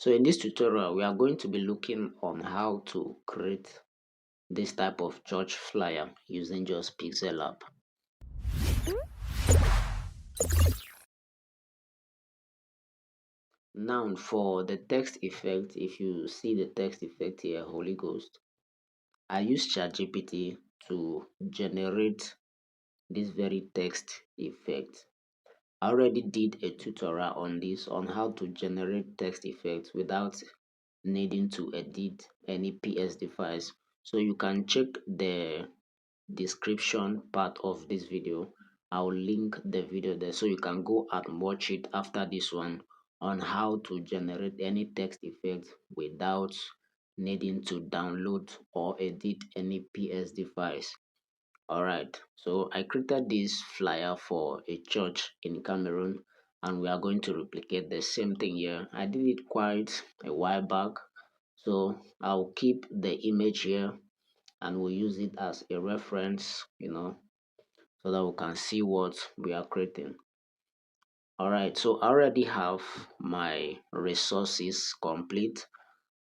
So in this tutorial, we are going to be looking on how to create this type of church flyer using just PixelLab. Now for the text effect, if you see the text effect here, Holy Ghost, I use ChatGPT to generate this very text effect. I already did a tutorial on this, on how to generate text effects without needing to edit any PSD files. So you can check the description part of this video. I'll link the video there so you can go and watch it after this one on how to generate any text effect without needing to download or edit any PSD files. All right, so I created this flyer for a church in Cameroon, and we are going to replicate the same thing here. I did it quite a while back, so I'll keep the image here and we'll use it as a reference, so that we can see what we are creating. All right, so I already have my resources complete.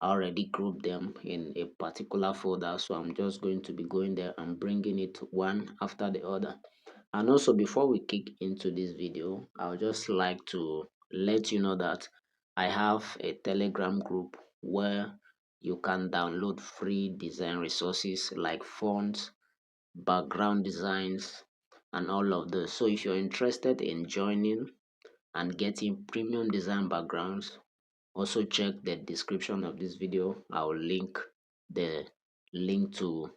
I already grouped them in a particular folder, so I'm just going to be going there and bringing it one after the other. And also, before we kick into this video, I would just like to let you know that I have a Telegram group where you can download free design resources like fonts, background designs, and all of those. So if you're interested in joining and getting premium design backgrounds, also check the description of this video. I'll link the link to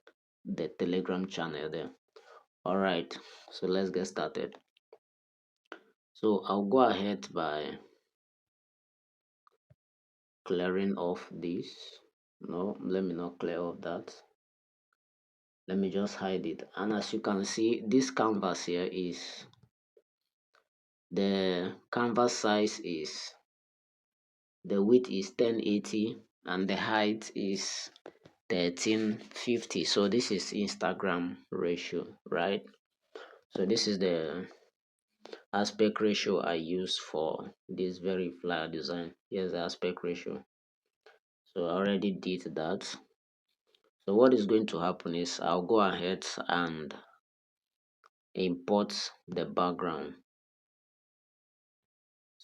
the Telegram channel there. All right, so let's get started. So I'll go ahead by clearing off this. No, let me not clear off that. Let me just hide it. And as you can see, this canvas here is the canvas size is, the width is 1080 and the height is 1350. So this is Instagram ratio, right? So this is the aspect ratio I use for this very flyer design. Here's the aspect ratio. So I already did that. So what is going to happen is I'll go ahead and import the background.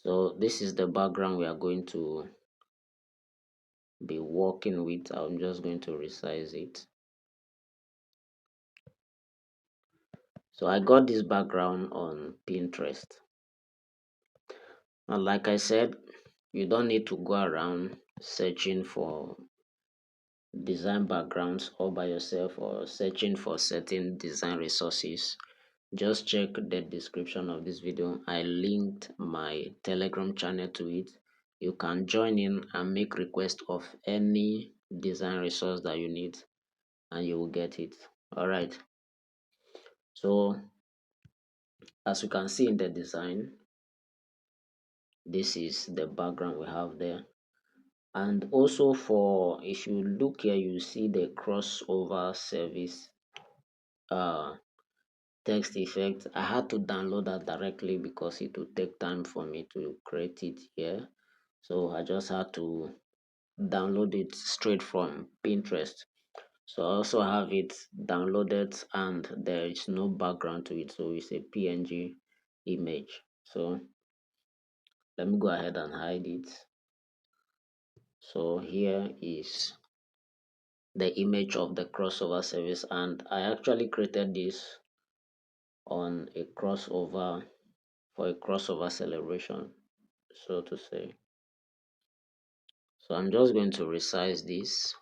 So this is the background we are going to be working with. I'm just going to resize it. So I got this background on Pinterest. And like I said, you don't need to go around searching for design backgrounds all by yourself or searching for certain design resources. Just check the description of this video. I linked my Telegram channel to it. You can join in and make request of any design resource that you need and you will get it. All right, so as you can see in the design, this is the background we have there. And also, for if you look here, you see the crossover service text effect. I had to download that directly because it would take time for me to create it here, so I just had to download it straight from Pinterest. So I also have it downloaded and there is no background to it, so it's a PNG image. So let me go ahead and hide it. So here is the image of the crossover service, and I actually created this on a crossover, for a crossover celebration, so to say. So I'm just going to resize this.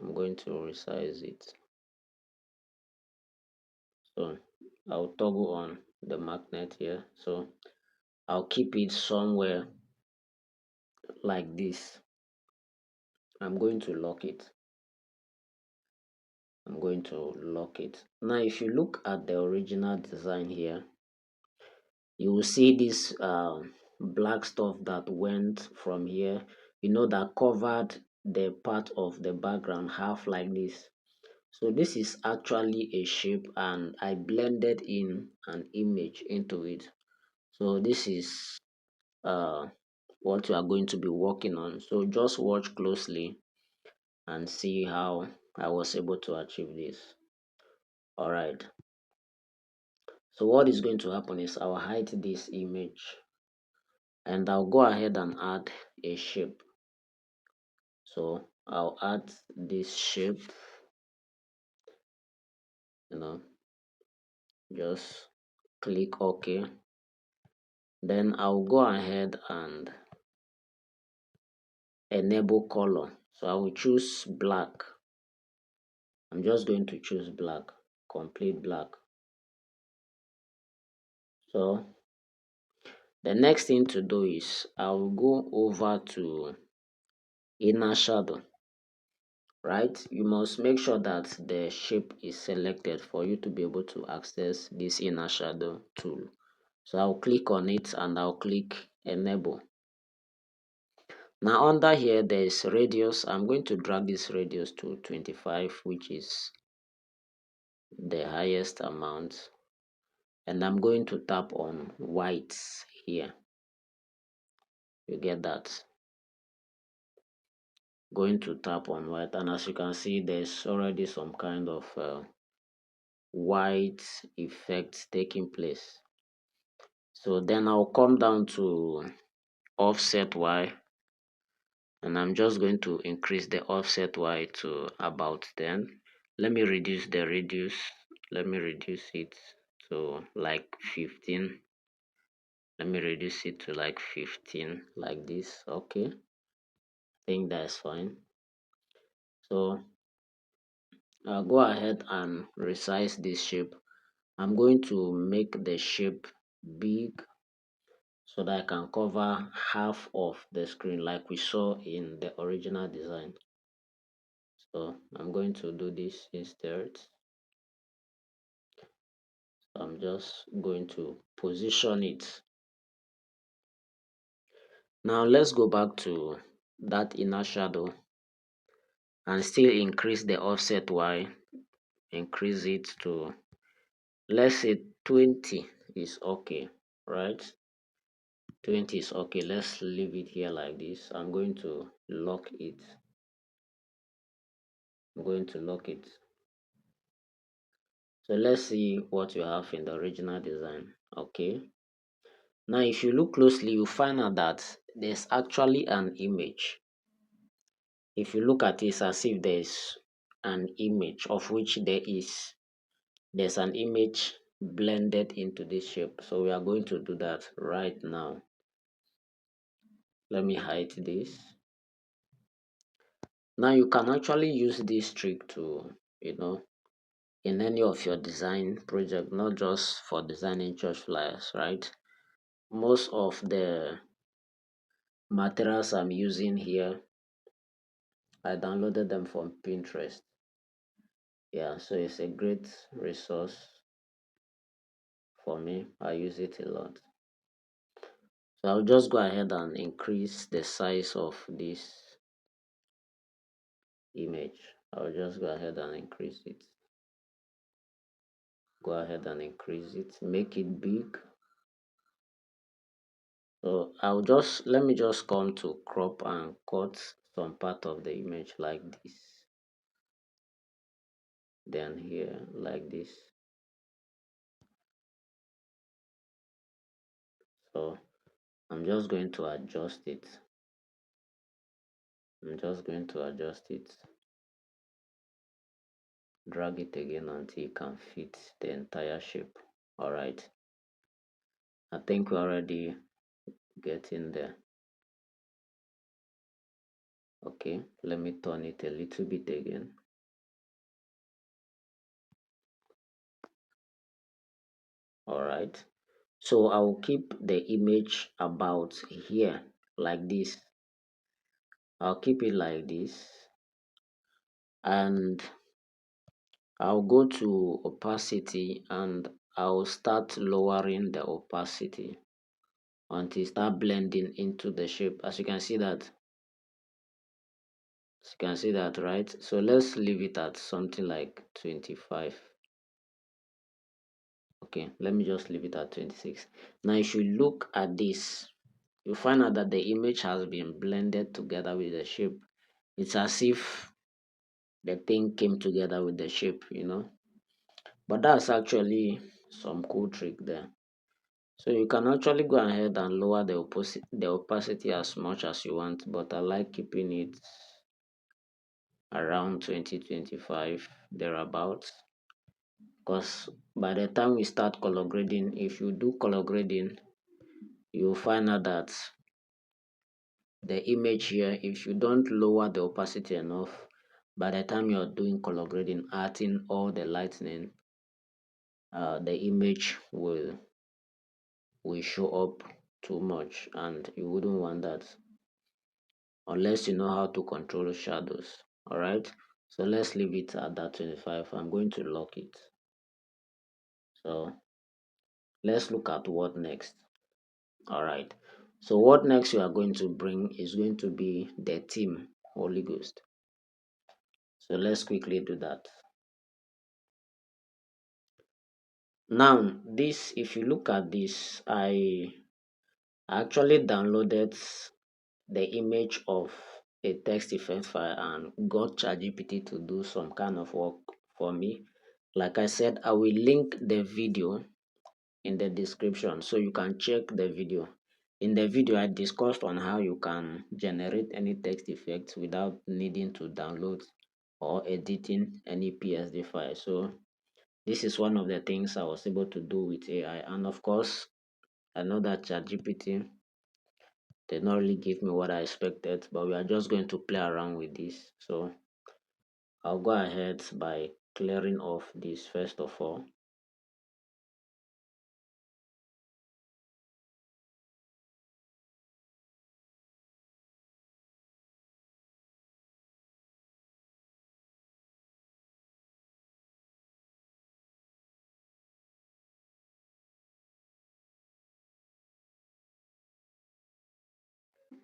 I'm going to resize it. So I'll toggle on the magnet here. So I'll keep it somewhere like this. I'm going to lock it. I'm going to lock it. Now, if you look at the original design here, you will see this black stuff that went from here, that covered the part of the background half like this. So this is actually a shape and I blended in an image into it. So this is what you are going to be working on. So just watch closely and see how I was able to achieve this. All right. So what is going to happen is I'll hide this image and I'll go ahead and add a shape. So I'll add this shape, you know, just click OK. Then I'll go ahead and enable color. So I will choose black. I'm just going to choose black, complete black. So the next thing to do is I'll go over to inner shadow, right? You must make sure that the shape is selected for you to be able to access this inner shadow tool. So I'll click on it and I'll click enable. Now under here there is radius. I'm going to drag this radius to 25, which is the highest amount, and I'm going to tap on white here. You get that? Going to tap on white, and as you can see there's already some kind of white effect taking place. So then I'll come down to offset Y, and I'm just going to increase the offset Y to about 10. Let me reduce the radius. Let me reduce it to like 15. Let me reduce it to like 15, like this. Okay, I think that's fine. So I'll go ahead and resize this shape. I'm going to make the shape big so that I can cover half of the screen like we saw in the original design. So I'm going to do this instead. I'm just going to position it. Now let's go back to that inner shadow and still increase the offset Y. Increase it to, let's say 20 is okay, right? 20 is okay. Let's leave it here like this. I'm going to lock it. I'm going to lock it. So let's see what you have in the original design. Okay. Now, if you look closely, you find out that there's actually an image. If you look at it, it's as if there's an image of which there's an image blended into this shape. So we are going to do that right now. Let me hide this. Now you can actually use this trick to, in any of your design project, not just for designing church flyers, right? Most of the materials I'm using here, I downloaded them from Pinterest. Yeah, so it's a great resource for me. I use it a lot. So I'll just go ahead and increase the size of this image. I'll just go ahead and increase it. Go ahead and increase it, make it big. So let me just come to crop and cut some part of the image like this. Then here like this. So I'm just going to adjust it. I'm just going to adjust it. Drag it again until it can fit the entire shape. Alright. I think we're already getting there. Okay, let me turn it a little bit again. Alright. So I'll keep the image about here like this. I'll keep it like this, and I'll go to opacity and I'll start lowering the opacity until it start blending into the shape. As you can see that, right? So let's leave it at something like 25. Okay, let me just leave it at 26. Now if you look at this, you find out that the image has been blended together with the shape. It's as if the thing came together with the shape, But that's actually some cool trick there. So you can actually go ahead and lower the opacity as much as you want, but I like keeping it around 2025 thereabouts. Because by the time we start color grading, if you do color grading, you'll find out that the image here, if you don't lower the opacity enough, by the time you're doing color grading, adding all the lightning, the image will show up too much, and you wouldn't want that unless you know how to control shadows. All right, so let's leave it at that 25. I'm going to lock it. So let's look at what next. All right, so what next you are going to bring is going to be the theme Holy Ghost. So let's quickly do that. Now, this, if you look at this, I actually downloaded the image of a text effect file and got ChatGPT to do some kind of work for me. Like I said, I will link the video in the description so you can check the video. In the video, I discussed on how you can generate any text effects without needing to download or editing any PSD file. So this is one of the things I was able to do with AI. And of course, I know that ChatGPT did not really give me what I expected, but we are just going to play around with this. So I'll go ahead by clearing off this first of all.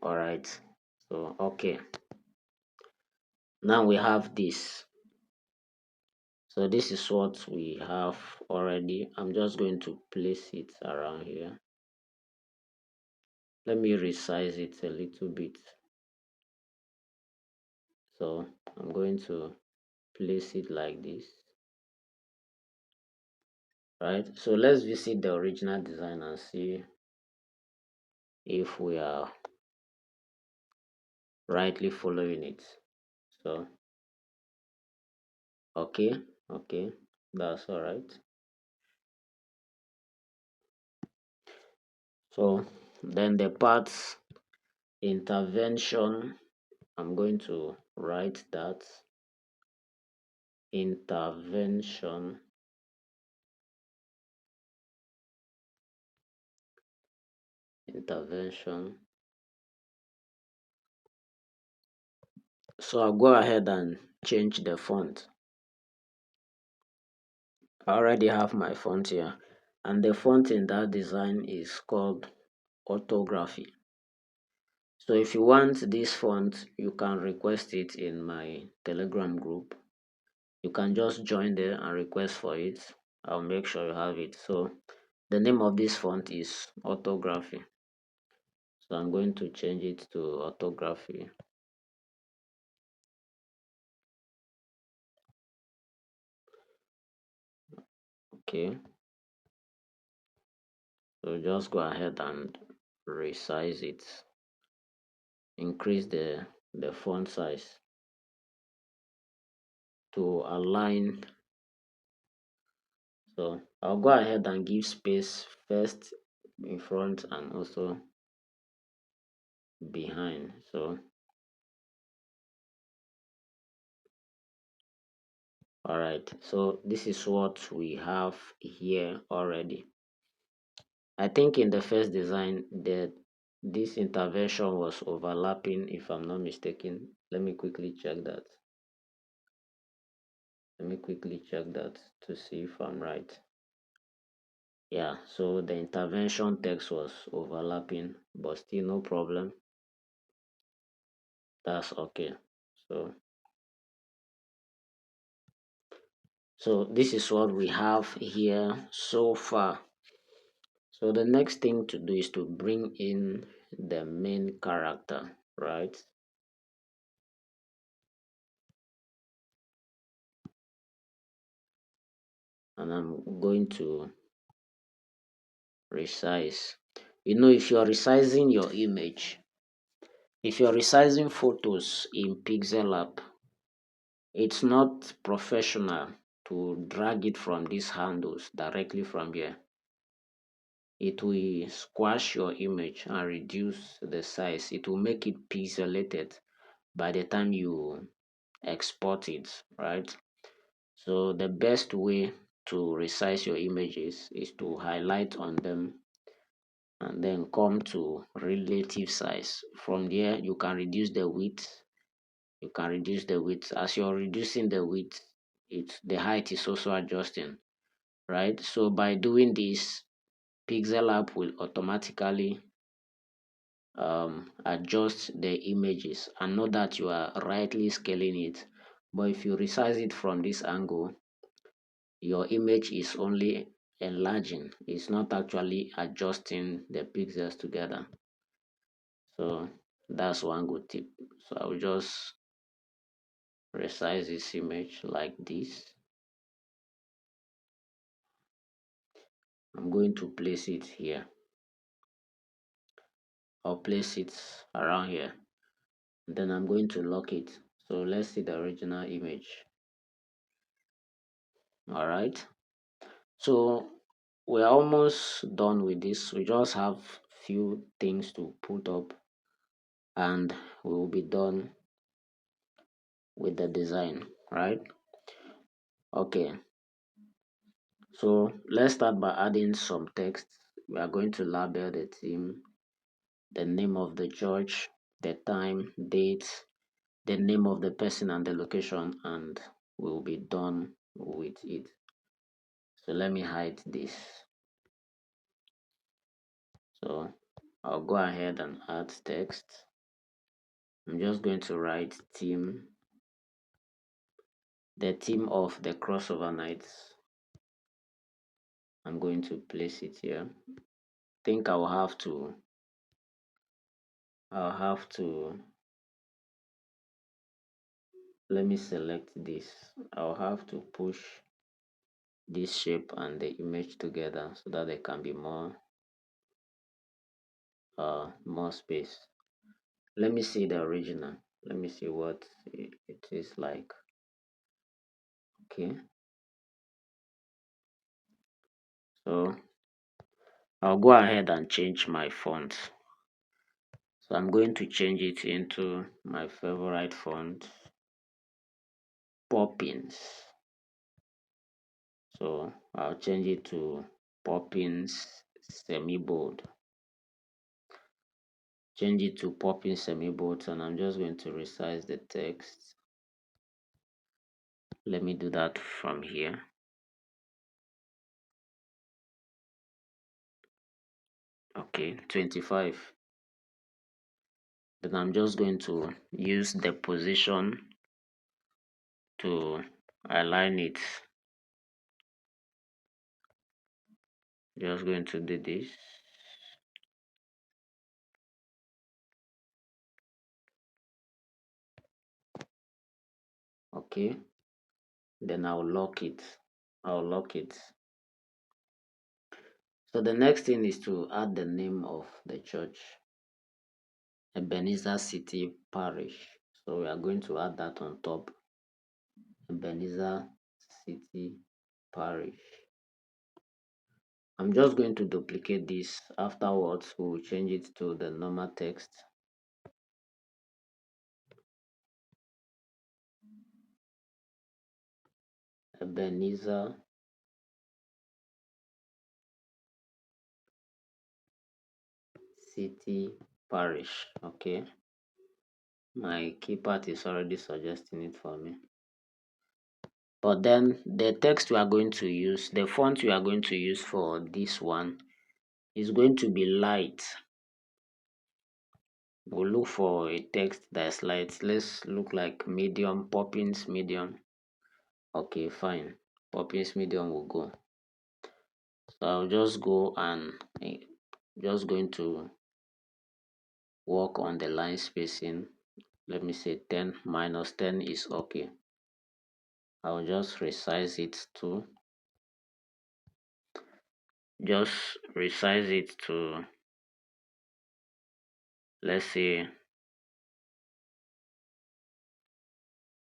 All right. So, okay. Now we have this. So this is what we have already. I'm just going to place it around here. Let me resize it a little bit. So I'm going to place it like this. Right. So let's visit the original design and see if we are rightly following it. So, okay, that's all right. So then the parts intervention, I'm going to write that intervention intervention. So I'll go ahead and change the font. I already have my font here, and the font in that design is called orthography. So if you want this font, you can request it in my Telegram group. You can just join there and request for it. I'll make sure you have it. So the name of this font is orthography. So I'm going to change it to orthography. Okay. So just go ahead and resize it. Increase the font size to align. So I'll go ahead and give space first in front and also behind. So all right, so this is what we have here already. I think in the first design that this intervention was overlapping, if I'm not mistaken. Let me quickly check that. Let me quickly check that to see if I'm right. Yeah, so the intervention text was overlapping, but still no problem. That's okay. So so this is what we have here so far. So the next thing to do is to bring in the main character, right? And I'm going to resize. If you're resizing your image, if you're resizing photos in PixelLab, it's not professional to drag it from these handles directly from here. It will squash your image and reduce the size. It will make it pixelated by the time you export it, right? So the best way to resize your images is to highlight on them and then come to relative size. From there, you can reduce the width. You can reduce the width. As you're reducing the width, the height is also adjusting, right? So by doing this, Pixel app will automatically adjust the images and know that you are rightly scaling it. But if you resize it from this angle, your image is only enlarging. It's not actually adjusting the pixels together. So that's one good tip. So I'll just resize this image like this. I'm going to place it here. I'll place it around here. Then I'm going to lock it. So let's see the original image. All right. So we're almost done with this. We just have few things to put up and we will be done with the design, right? Okay, so let's start by adding some text. We are going to label the theme, the name of the church, the time, date, the name of the person and the location, and we'll be done with it. So let me hide this. So I'll go ahead and add text. I'm just going to write theme, the theme of the crossover nights. I'm going to place it here. I think I'll have to let me select this. I'll have to push this shape and the image together so that there can be more space. Let me see the original. Let me see what it is like. Okay, so I'll go ahead and change my font. So I'm going to change it into my favorite font, Poppins. So I'll change it to Poppins semi bold. Change it to Poppins semi bold, and I'm just going to resize the text. Let me do that from here. Okay, 25. Then I'm just going to use the position to align it. Just going to do this. Okay, then I'll lock it. So the next thing is to add the name of the church, Ebenezer City Parish. So we are going to add that on top, Ebenezer City Parish. I'm just going to duplicate this. Afterwards, we'll change it to the normal text. Ebenezer City Parish. Okay, my keypad is already suggesting it for me. But then the text we are going to use, the font we are going to use for this one is going to be light. We'll look for a text that's light. Let's look like medium, Poppins medium. Okay, fine. Poppins medium will go. So I'll just go and just going to work on the line spacing. Let me say 10 minus 10 is okay. I'll just resize it to let's say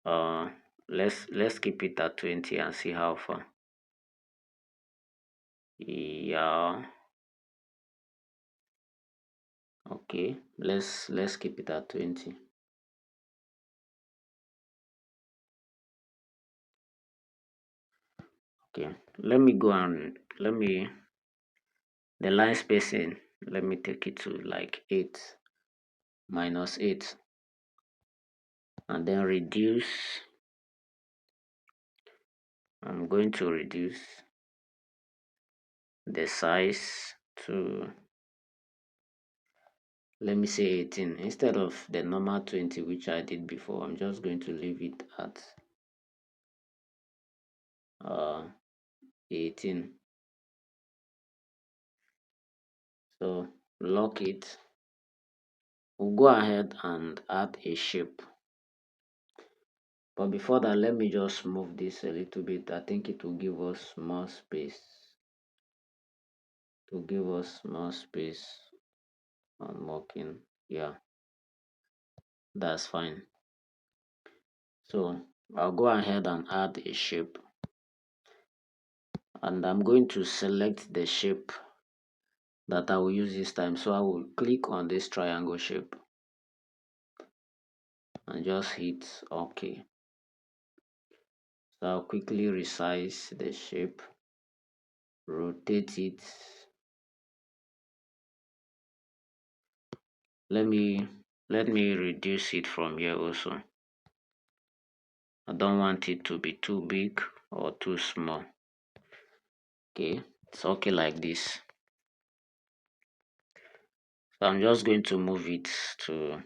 uh let's keep it at 20 and see how far. Yeah, okay, let's keep it at 20. Okay, let me go and let me the line spacing, let me take it to like 8 minus 8, and then reduce. I'm going to reduce the size to, let me say 18 instead of the normal 20 which I did before. I'm just going to leave it at uh 18. So lock it. We'll go ahead and add a shape, but before that let me just move this a little bit. I think it will give us more space, on working. Yeah, that's fine. So I'll go ahead and add a shape, and I'm going to select the shape that I will use this time. So I will click on this triangle shape and just hit OK. So I'll quickly resize the shape, rotate it. Let me reduce it from here also. I don't want it to be too big or too small. Okay, it's okay like this. So I'm just going to move it to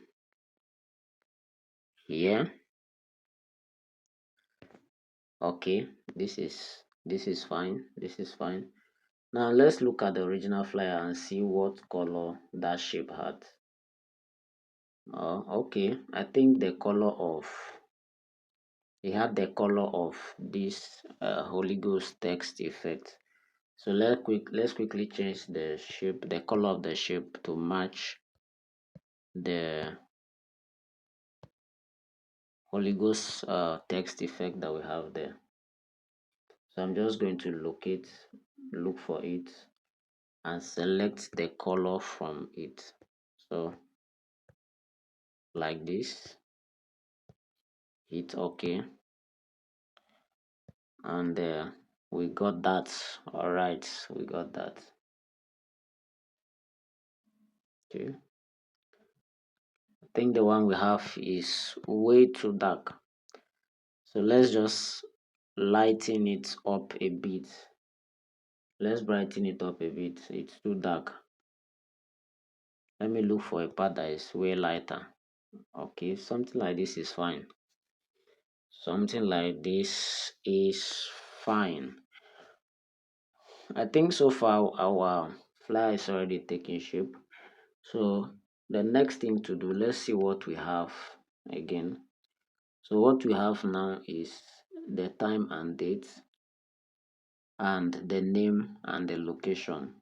here. Okay, this is fine. This is fine. Now let's look at the original flyer and see what color that shape had. Okay, I think the color of it had the color of this Holy Ghost text effect. So let's quickly change the shape, the color of the shape to match the Holy Ghost text effect that we have there. So I'm just going to look for it and select the color from it. So like this, hit OK, and we got that. All right, we got that. Okay, I think the one we have is way too dark, so let's just lighten it up a bit. Let's brighten it up a bit. It's too dark. Let me look for a part that is way lighter. Okay, something like this is fine. Something like this is fine. I think so far our flyer is already taking shape. So the next thing to do, let's see what we have again. So what we have now is the time and date, and the name and the location.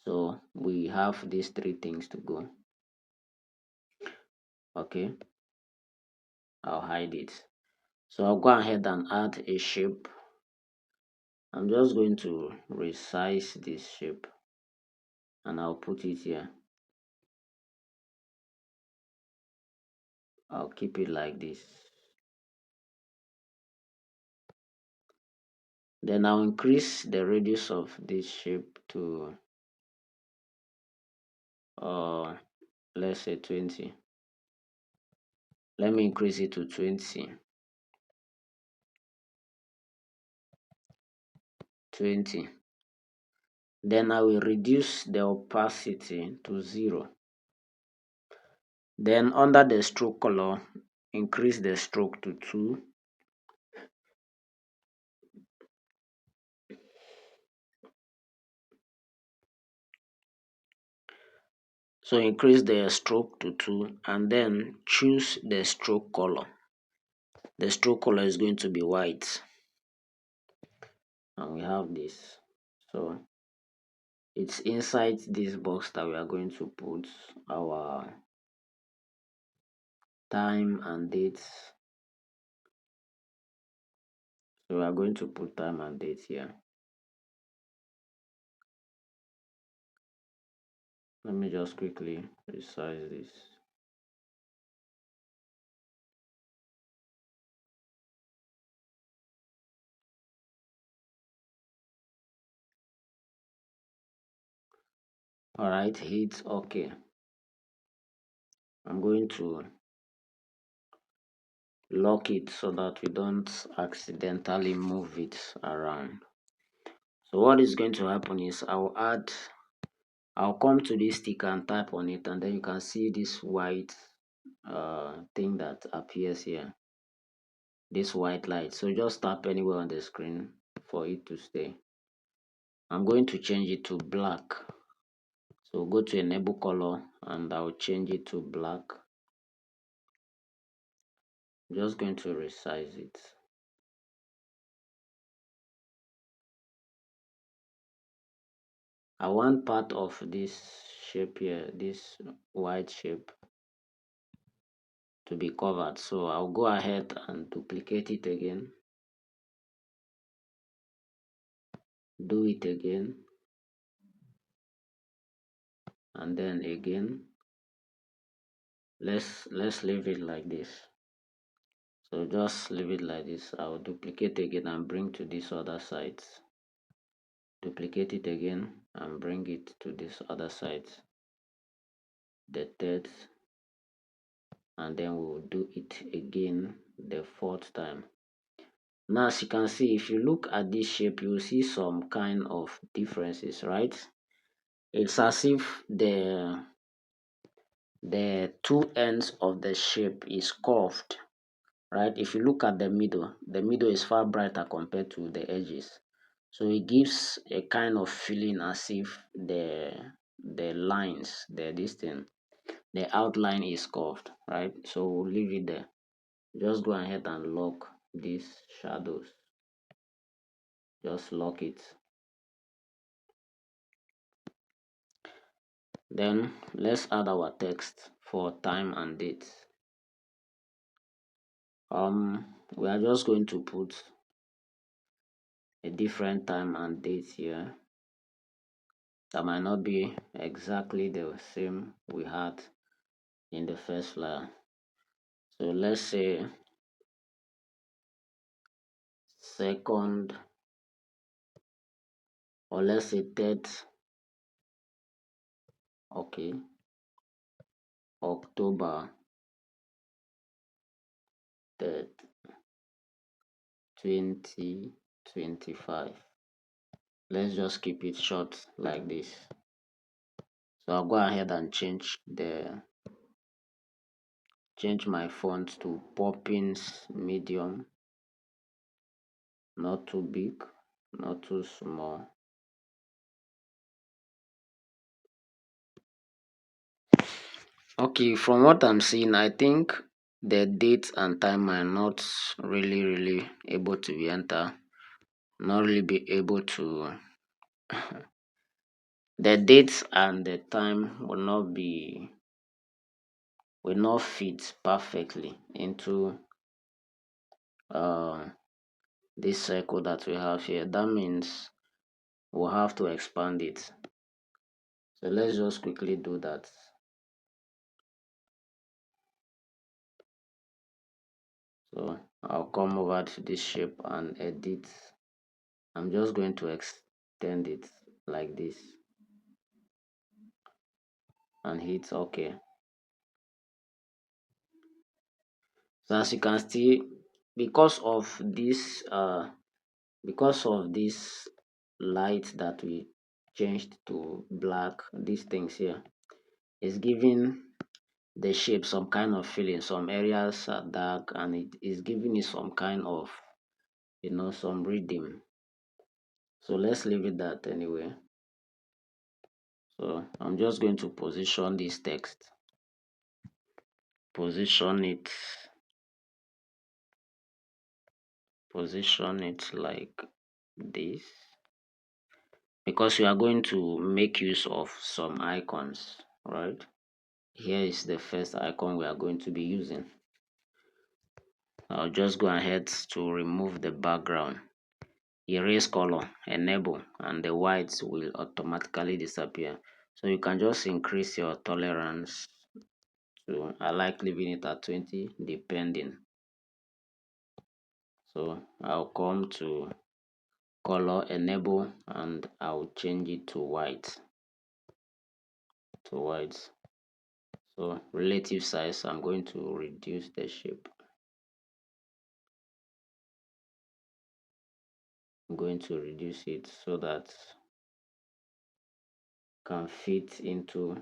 So we have these three things to go. Okay, I'll hide it. So I'll go ahead and add a shape. I'm just going to resize this shape and I'll put it here. I'll keep it like this. Then I'll increase the radius of this shape to let's say 20. Let me increase it to 20. 20. Then I will reduce the opacity to 0. Then under the stroke color, increase the stroke to 2. So increase the stroke to 2 and then choose the stroke color. The stroke color is going to be white, and we have this. So it's inside this box that we are going to put our time and date. So we are going to put time and date here. Let me just quickly resize this. All right, hit OK. I'm going to lock it so that we don't accidentally move it around. So what is going to happen is I'll come to this sticker and type on it, and then you can see this white thing that appears here, this white light. So just tap anywhere on the screen for it to stay. I'm going to change it to black. So go to enable color and I'll change it to black. Just going to resize it. I want part of this shape here, this white shape, to be covered. So I'll go ahead and duplicate it again. Do it again. And then again. Let's leave it like this. So just leave it like this. I'll duplicate again and bring to this other side. Duplicate it again and bring it to this other side. The third, and then we'll do it again the fourth time. Now, as you can see, if you look at this shape, you will see some kind of differences, right? It's as if the two ends of the shape is curved, right? If you look at the middle is far brighter compared to the edges. So it gives a kind of feeling as if the lines, the outline is curved, right? So we'll leave it there. Just go ahead and lock these shadows. Just lock it. Then let's add our text for time and date. We are just going to put a different time and date here that might not be exactly the same we had in the first flyer. So let's say 2nd, or let's say 3rd, okay, October 3rd, 2025. Let's just keep it short like this. So I'll go ahead and change my font to Poppins medium, not too big, not too small. Okay, from what I'm seeing, I think the date and time are not really able to be entered, not really be able to the dates and the time will not fit perfectly into uh, this circle that we have here. That means we'll have to expand it. So let's just quickly do that. So I'll come over to this shape and edit. I'm just going to extend it like this and hit OK. So as you can see, because of this light that we changed to black, these things here is giving the shape some kind of feeling. Some areas are dark and it is giving it some kind of some rhythm. So let's leave it that anyway. So I'm just going to position this text, position it like this, because we are going to make use of some icons, right? Here is the first icon we are going to be using. I'll just go ahead to remove the background, erase color, enable, and the whites will automatically disappear. So you can just increase your tolerance to, I like leaving it at 20 depending. So I'll come to color, enable, and I'll change it to white. So relative size, I'm going to reduce the shape. I'm going to reduce it so that can fit into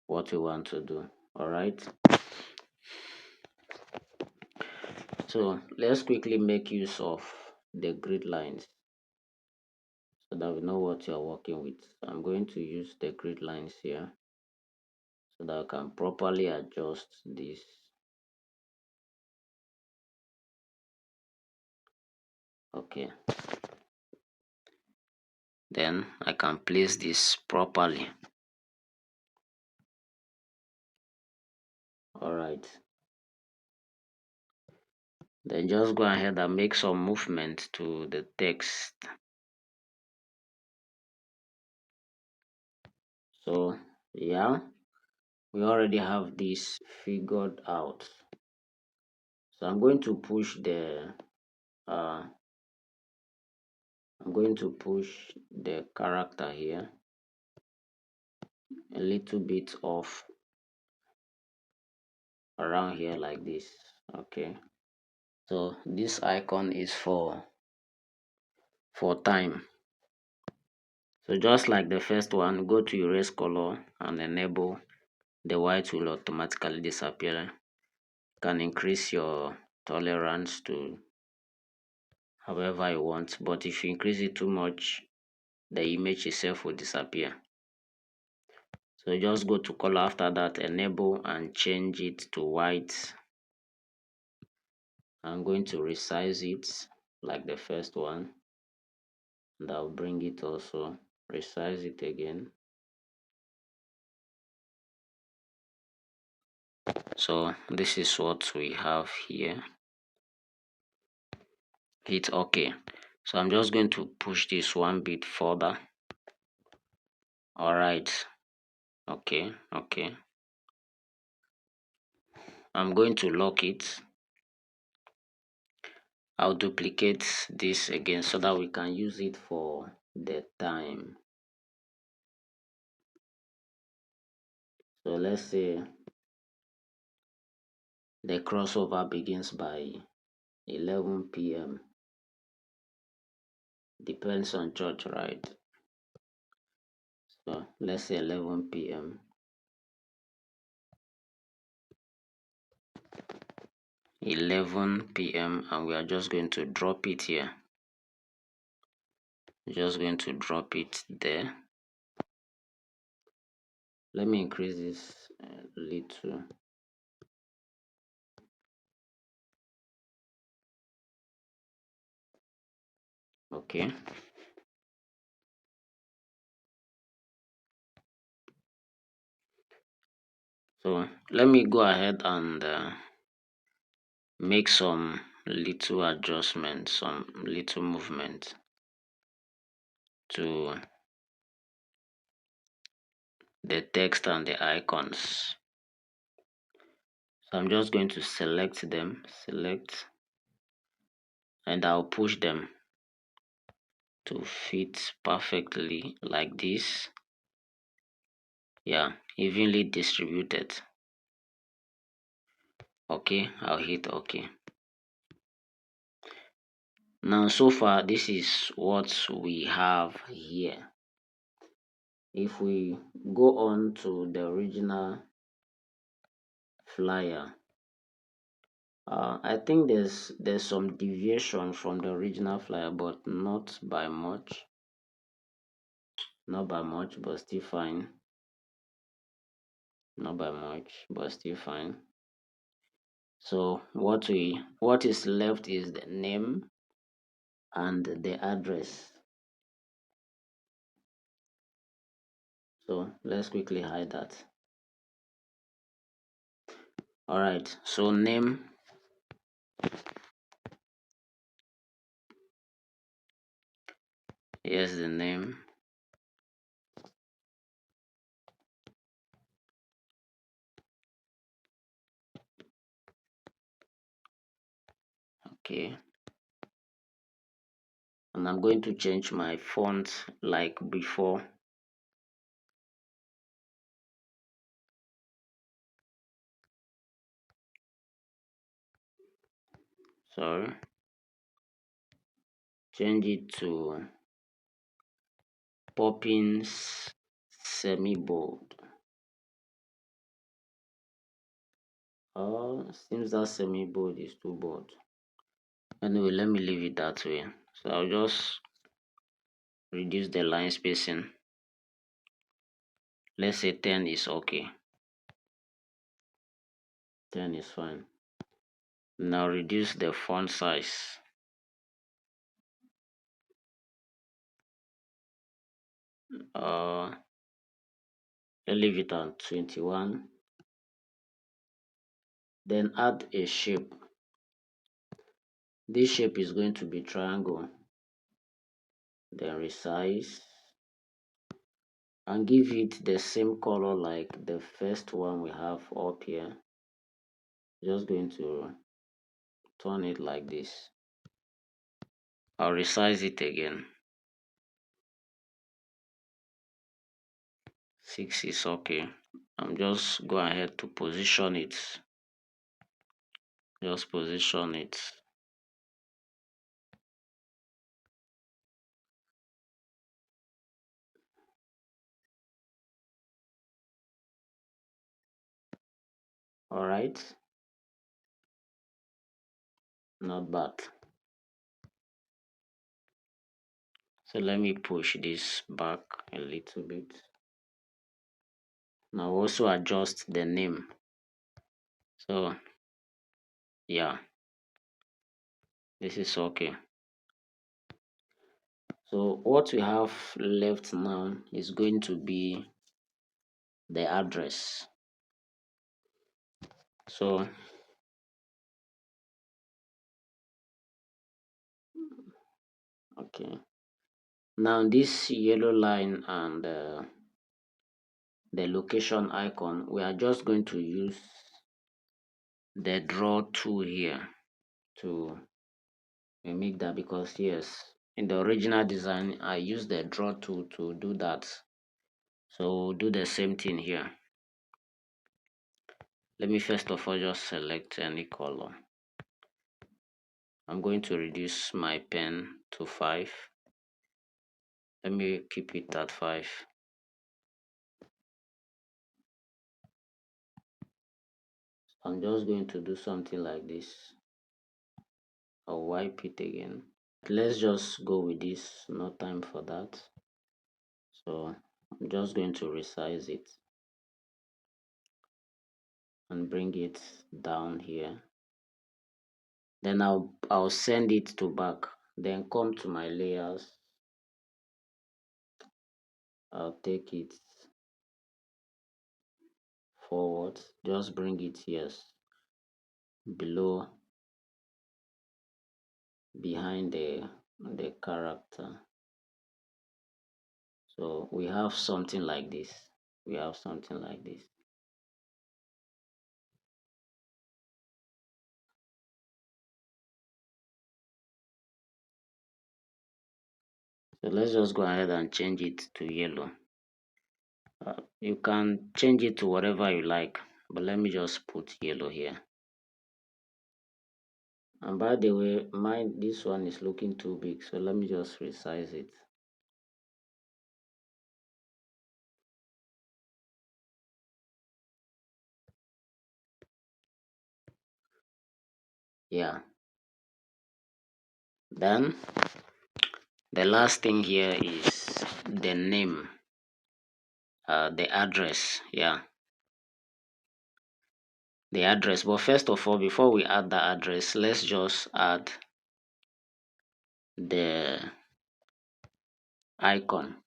what we want to do. All right, so let's quickly make use of the grid lines so that we know what you're working with. I'm going to use the grid lines here so that I can properly adjust this. Okay, then I can place this properly. All right, then just go ahead and make some movement to the text. So yeah, we already have this figured out. So I'm going to push the uh I'm going to push the character here a little bit off around here like this. Okay, so this icon is for time. So just like the first one, go to erase color and enable, the white will automatically disappear. You can increase your tolerance to however you want, but if you increase it too much, the image itself will disappear. So just go to color, after that enable and change it to white. I'm going to resize it like the first one, and I'll bring it also, resize it again. So this is what we have here. Hit OK. So I'm just going to push this one bit further. All right, okay. I'm going to lock it. I'll duplicate this again so that we can use it for the time. So let's say the crossover begins by 11 p.m. Depends on church, right? So let's say 11 p.m. 11 p.m. and we are just going to drop it here. Just going to drop it there. Let me increase this a little. Okay. So let me go ahead and make some little adjustments, some little movement to the text and the icons. So I'm just going to select them, and I'll push them to fit perfectly like this. Yeah, evenly distributed. Okay, I'll hit OK. Now so far this is what we have here. If we go on to the original flyer, I think there's some deviation from the original flyer, but not by much. Not by much, but still fine. Not by much, but still fine. So what is left is the name and the address. So let's quickly hide that. All right. So name. Here's the name. Okay. And I'm going to change my font like before. So change it to Poppins semi bold. Seems that semi bold is too bold. Anyway, let me leave it that way. So I'll just reduce the line spacing. Let's say 10 is okay. 10 is fine. Now reduce the font size. Let's leave it at 21. Then add a shape. This shape is going to be triangle. Then resize and give it the same color like the first one we have up here. Just going to turn it like this. I'll resize it again. 6 is okay. I'm just go ahead to position it. Just position it. All right. Not bad. So let me push this back a little bit. Now also adjust the name. So yeah, this is okay. So what we have left now is going to be the address. So okay, now this yellow line and the location icon, we are just going to use the draw tool here to mimic that, because yes, in the original design I used the draw tool to do that. So we'll do the same thing here. Let me first of all just select any color. I'm going to reduce my pen to 5. Let me keep it at 5. I'm just going to do something like this. I'll wipe it again. Let's just go with this, no time for that. So I'm just going to resize it and bring it down here. Then I'll send it to back. Then come to my layers. I'll take it forward. Just bring it here below, behind the character. So we have something like this. We have something like this. So let's just go ahead and change it to yellow. You can change it to whatever you like, but let me just put yellow here. And by the way, this one is looking too big, so let me just resize it. Yeah. Then The last thing here is the name, the address. Yeah, the address. But first of all, before we add the address, let's just add the icon,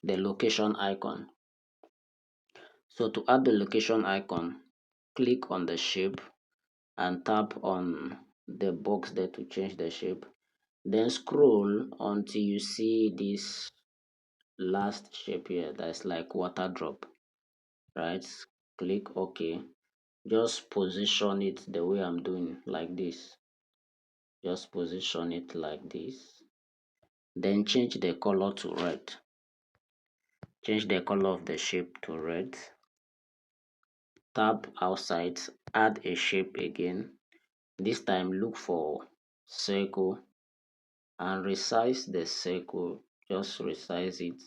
the location icon. So to add the location icon, click on the shape and tap on the box there to change the shape. Then scroll until you see this last shape here that's like water drop, right? Click OK. Just position it the way I'm doing, like this. Just position it like this. Then change the color to red. Change the color of the shape to red. Tap outside, add a shape again. This time look for circle and resize the circle. Just resize it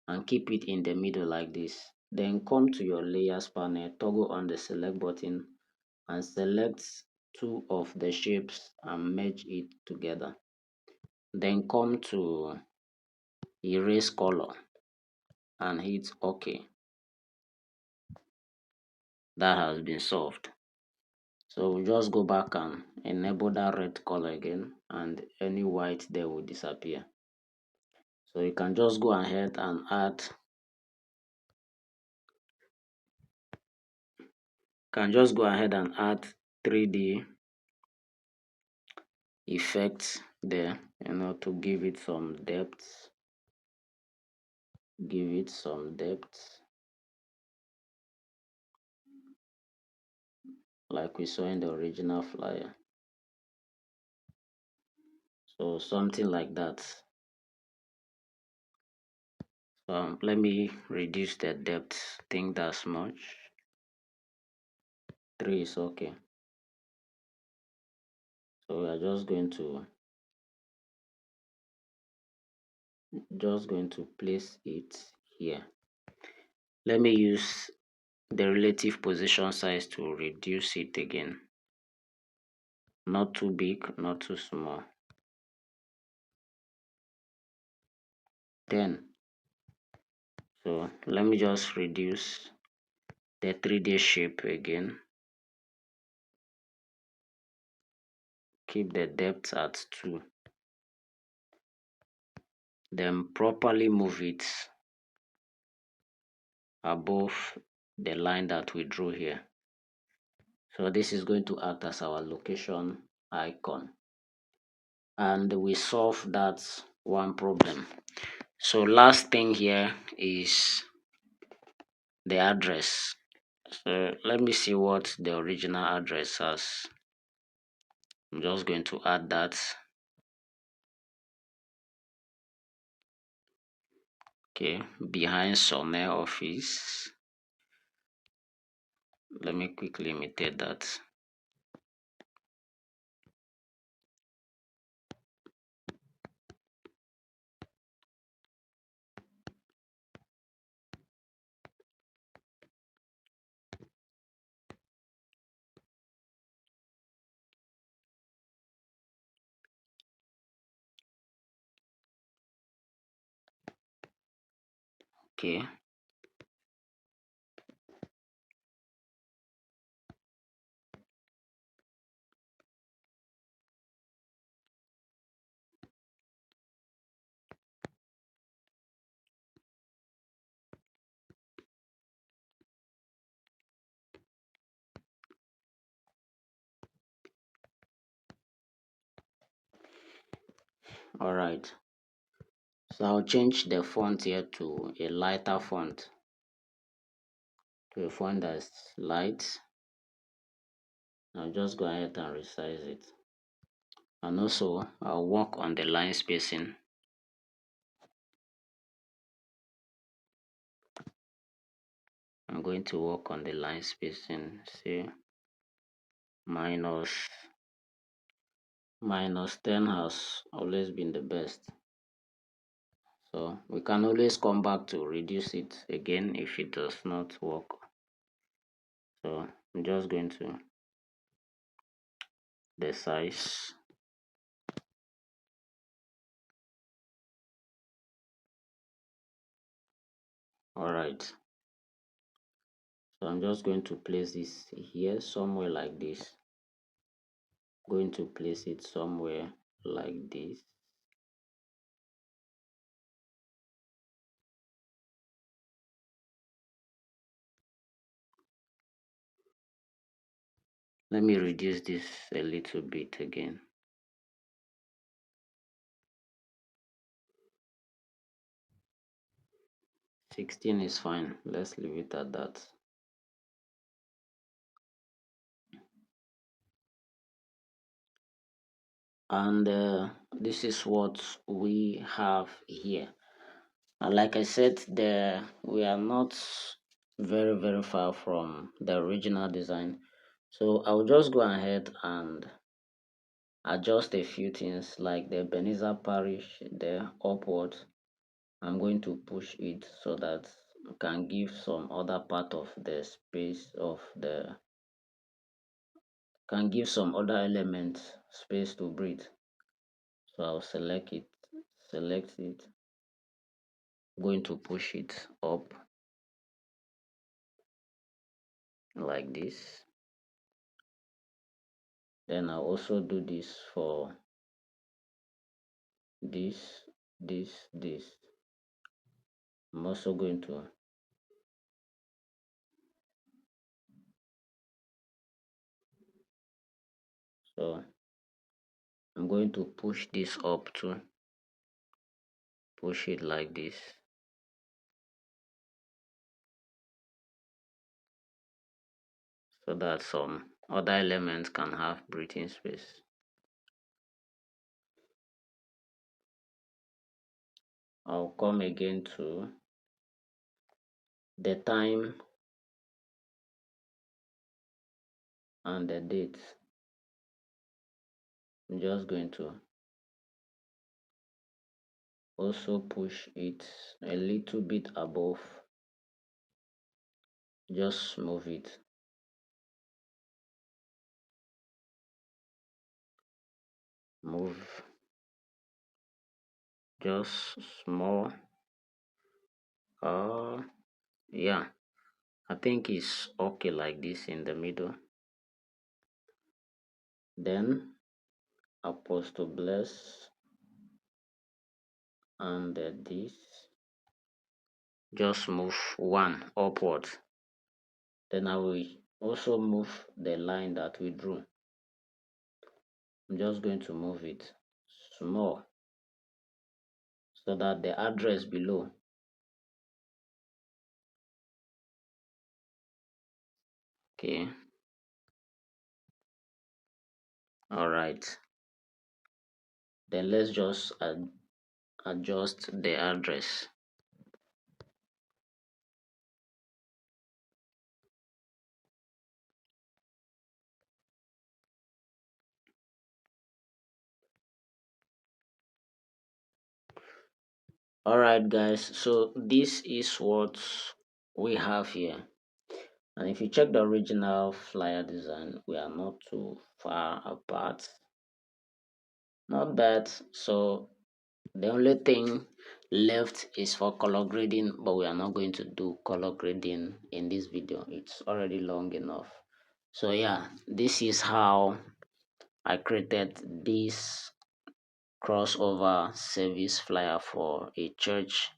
and keep it in the middle like this. Then come to your layers panel, toggle on the select button and select two of the shapes and merge it together. Then come to erase color and hit OK. That has been solved. So we just go back and enable that red color again, and any white there will disappear. So you can just go ahead and add, 3D effects there, to give it some depth. Give it some depth, like we saw in the original flyer. So something like that. Let me reduce the depth. Think that's much. 3 is okay. So we are just going to place it here. Let me use the relative position size to reduce it again. Not too big, not too small. Then, so let me just reduce the 3D shape again. Keep the depth at 2. Then properly move it above the line that we drew here. So this is going to act as our location icon. And we solve that one problem. So last thing here is the address. So let me see what the original address has. I'm just going to add that. Okay, behind Summer office. Let me quickly imitate that. Okay. All right. So I'll change the font here to a lighter font, to a font that's light. I'll just go ahead and resize it. And also I'll work on the line spacing. I'm going to work on the line spacing. See, minus 10 has always been the best. So we can always come back to reduce it again if it does not work. So I'm just going to the size. All right, so I'm just going to place this here somewhere like this. Going to place it somewhere like this. Let me reduce this a little bit again. Sixteen is fine. Let's leave it at that. And this is what we have here. And like I said, there we are not very far from the original design. So I'll just go ahead and adjust a few things like the Ebenezer parish, the upward. I'm going to push it so that I can give some other part of the space of the can give some other elements space to breathe. So I'll select it, going to push it up like this. Then I'll also do this for this, this. I'm also going to so I'm going to push this up to push it like this, so that some other elements can have breathing space. I'll come again to the time and the date. I'm just going to also push it a little bit above, just move it, move just small. Yeah, I think it's okay like this in the middle. Then Apostle Bless and this, just move one upward. Then I will also move the line that we drew. I'm just going to move it small so that the address below, okay, all right, then let's just adjust the address. All right guys, so this is what we have here, and if you check the original flyer design, we are not too far apart, not bad. So the only thing left is for color grading, but we are not going to do color grading in this video. It's already long enough. So yeah, this is how I created this crossover service flyer for a church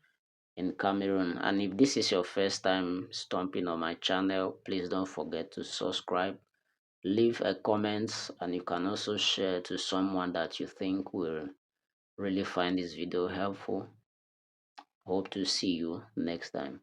in Cameroon. And if this is your first time stomping on my channel, please don't forget to subscribe, leave a comment, and you can also share to someone that you think will really find this video helpful. Hope to see you next time.